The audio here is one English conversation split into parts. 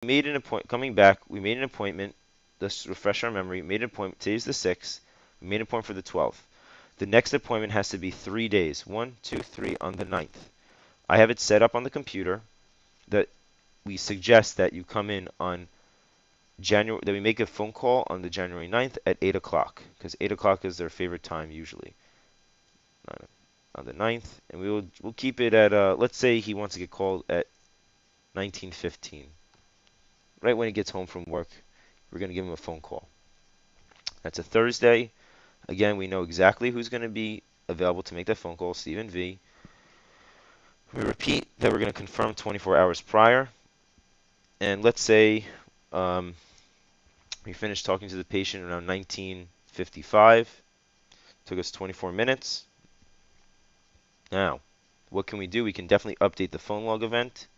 made an appointment, coming back, we made an appointment. Let's refresh our memory. Made an appointment. Today's the 6th. We made an appointment for the 12th. The next appointment has to be 3 days. 1, 2, 3 on the 9th. I have it set up on the computer that we suggest that you come in on January, that we make a phone call on the January 9th at 8 o'clock, because 8 o'clock is their favorite time usually on the 9th, and we'll keep it at, let's say he wants to get called at 19:15. Right when he gets home from work, we're going to give him a phone call. That's a Thursday. Again, we know exactly who's going to be available to make that phone call, Stephen V. We repeat that we're going to confirm 24 hours prior. And let's say we finished talking to the patient around 19:55. Took us 24 minutes. Now, what can we do? We can definitely update the phone log event.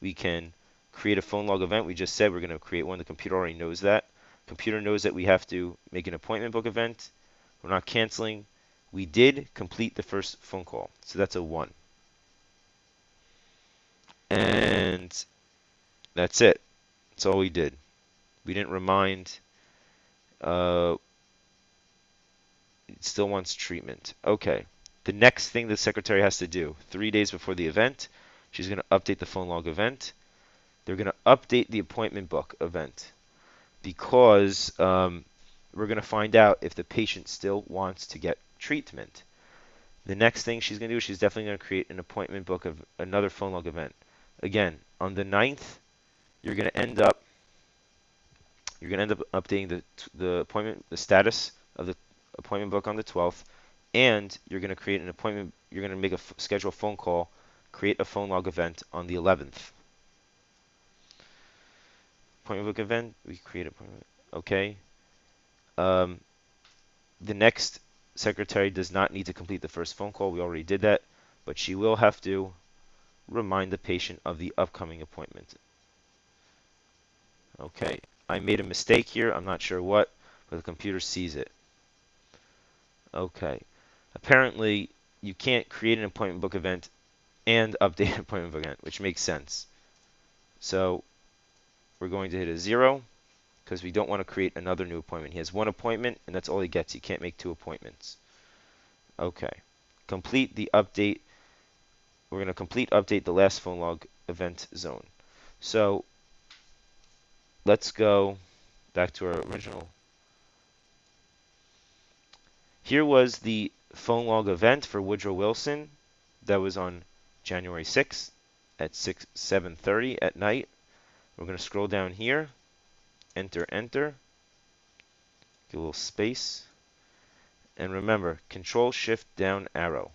We can create a phone log event. We just said we're going to create one. The computer already knows that. Computer knows that we have to make an appointment book event. We're not canceling. We did complete the first phone call, so that's a 1. And that's it. That's all we did. We didn't remind. It still wants treatment. Okay. The next thing the secretary has to do, 3 days before the event, she's going to update the phone log event. They're going to update the appointment book event because we're going to find out if the patient still wants to get treatment. The next thing she's going to do is she's definitely going to create an appointment book of another phone log event. Again, on the 9th, you're going to end up updating the appointment, the status of the appointment book on the 12th, and you're going to create an appointment. You're going to make a schedule a phone call, create a phone log event on the 11th. Appointment book event. We create appointment. Okay. The next secretary does not need to complete the first phone call. We already did that, but she will have to remind the patient of the upcoming appointment. Okay. I made a mistake here. I'm not sure what, but the computer sees it. Okay. Apparently, you can't create an appointment book event and update an appointment book event, which makes sense. So we're going to hit a 0 because we don't want to create another new appointment. He has 1 appointment, and that's all he gets. He can't make 2 appointments. Okay. Complete the update. We're going to complete update the last phone log event zone. So let's go back to our original. Here was the phone log event for Woodrow Wilson that was on January 6th at 7:30 at night. We're going to scroll down here, enter, give a little space, and remember, Control Shift down arrow.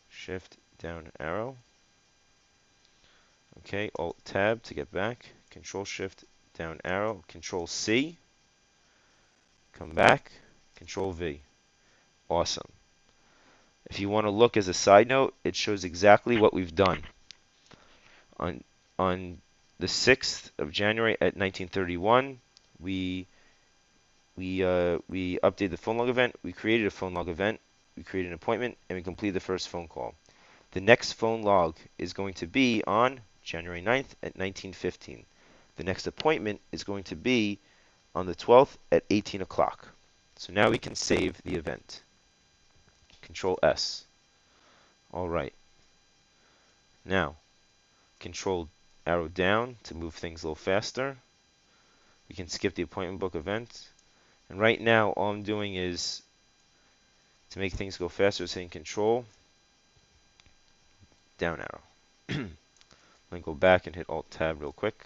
Shift down arrow. Okay, Alt Tab to get back. Control Shift down arrow. Control C. Come back. Control V. Awesome. If you want to look as a side note, it shows exactly what we've done. On the 6th of January at 1931, we updated the phone log event. We created a phone log event. We created an appointment, and we completed the first phone call. The next phone log is going to be on January 9th at 1915. The next appointment is going to be on the 12th at 18 o'clock. So now we can save the event. Control S. All right. Now, Control arrow down to move things a little faster. We can skip the appointment book event. And right now, all I'm doing is, to make things go faster, saying Control down arrow. Then go back and hit Alt Tab real quick.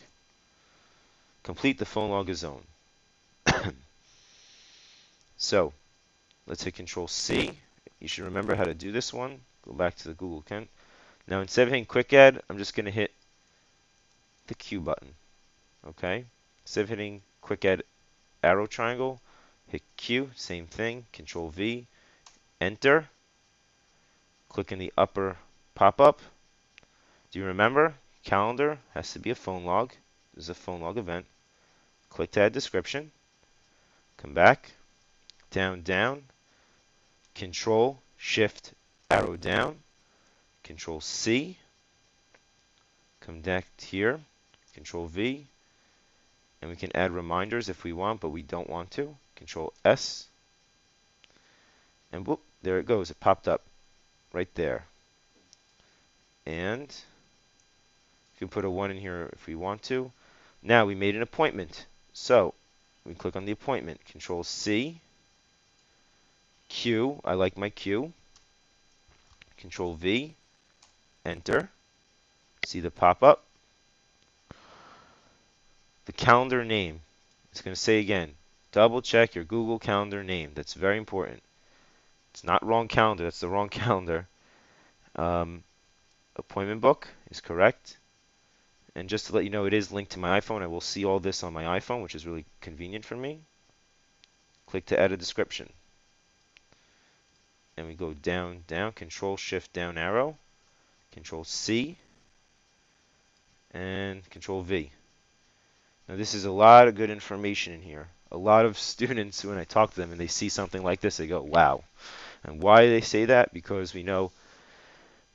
Complete the phone log zone. So, let's hit Control C. You should remember how to do this one. Go back to the Google account. Now, instead of hitting Quick Add, I'm just going to hit the Q button. Okay? Instead of hitting Quick Add arrow triangle, hit Q, same thing. Control V, Enter. Click in the upper pop-up. Do you remember? Calendar has to be a phone log. This is a phone log event. Click to add description. Come back. Down, down. Control, Shift, arrow down. Control C. Come back here. Control V, and we can add reminders if we want, but we don't want to. Control S, and whoop, there it goes. It popped up right there. And we can put a 1 in here if we want to. Now we made an appointment. So we click on the appointment. Control C, Q, I like my Q. Control V, enter. See the pop-up. The calendar name. It's going to say again, double check your Google Calendar name. That's very important. It's not wrong calendar. That's the wrong calendar. Appointment book is correct. And just to let you know, it is linked to my iPhone. I will see all this on my iPhone, which is really convenient for me. Click to add a description. And we go down, down, Control Shift down arrow, Control C, and Control V. Now this is a lot of good information in here. A lot of students, when I talk to them and they see something like this, they go, wow. And why do they say that? Because we know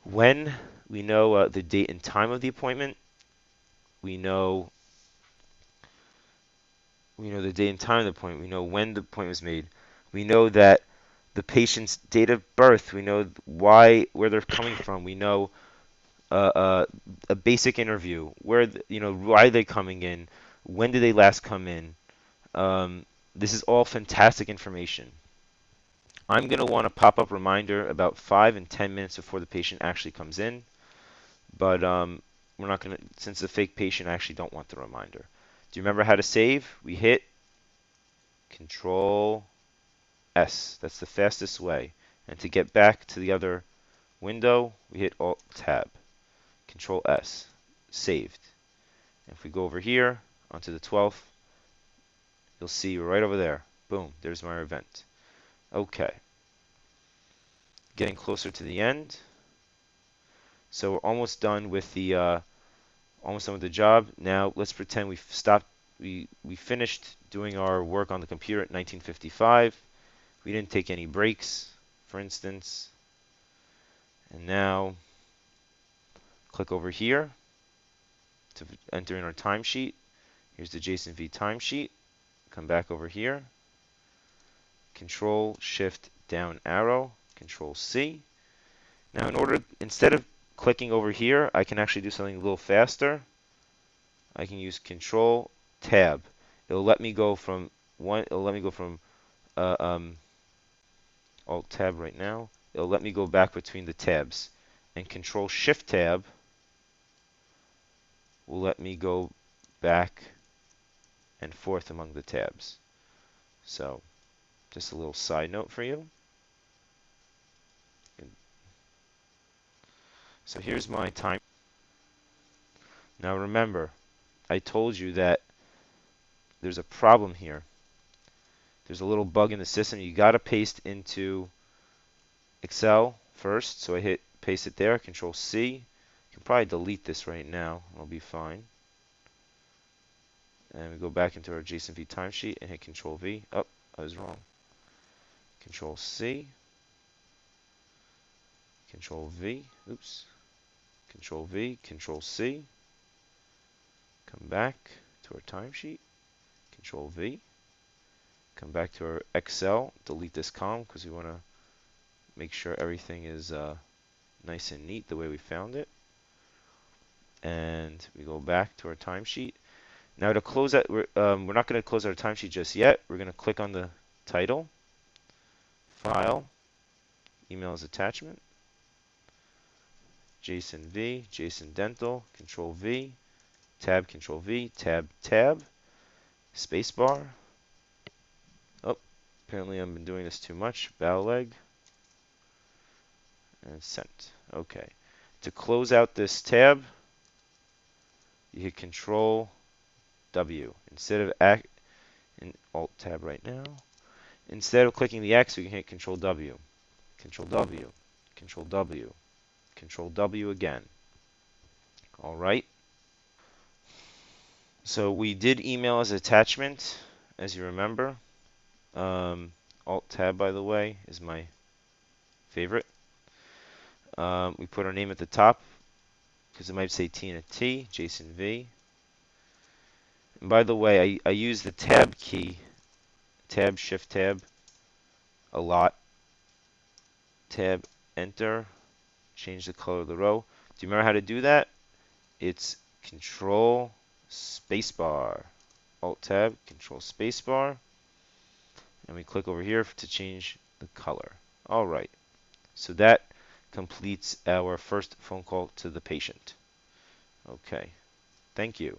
when, we know the date and time of the appointment, we know the date and time of the appointment, we know when the appointment was made, we know that the patient's date of birth, we know where they're coming from, we know a basic interview, why are they coming in, when did they last come in. This is all fantastic information. I'm going to want a pop-up reminder about 5 and 10 minutes before the patient actually comes in, but we're not going to, since it's a fake patient, I actually don't want the reminder. Do you remember how to save? We hit Control S. That's the fastest way. And to get back to the other window, we hit Alt Tab. Control S. Saved. And if we go over here onto the 12th, you'll see right over there. Boom, there's my event. Okay. Getting closer to the end. So we're almost done with the job. Now let's pretend we've stopped. We finished doing our work on the computer at 1955. We didn't take any breaks, for instance. And now click over here to enter in our timesheet. Here's the JSON V timesheet. Come back over here. Control Shift down arrow. Control C. Now instead of clicking over here, I can actually do something a little faster. I can use Control Tab. It'll let me go from Alt Tab right now. It'll let me go back between the tabs. And Control Shift Tab will let me go back and forth among the tabs. So, just a little side note for you. So here's my time. Now remember, I told you that there's a problem here. There's a little bug in the system. You got to paste into Excel first. So I hit paste it there, Control C. You can probably delete this right now. I'll be fine. And we go back into our JSON V timesheet and hit Control V. Oh, I was wrong. Control C. Control V. Oops. Control V. Control C. Come back to our timesheet. Control V. Come back to our Excel. Delete this column because we want to make sure everything is nice and neat the way we found it. And we go back to our timesheet. Now to close that, we're not going to close our timesheet just yet. We're going to click on the title, File, Email as Attachment, JSON V, JSON Dental, Control V, Tab, Control V, Tab, Tab, Spacebar. Oh, apparently I've been doing this too much. Bow leg, and Sent. Okay. To close out this tab, you hit Control W. Instead of in Alt Tab right now, instead of clicking the X, we can hit Control W. Control W. Control W. Control W again. All right. So we did email as attachment, as you remember. Alt Tab, by the way, is my favorite. We put our name at the top because it might say T and a T, JSON V. And by the way, I use the tab key, tab, shift tab, a lot. Tab, enter, change the color of the row. Do you remember how to do that? It's control spacebar. Alt tab, control spacebar. And we click over here to change the color. All right. So that completes our first phone call to the patient. Okay. Thank you.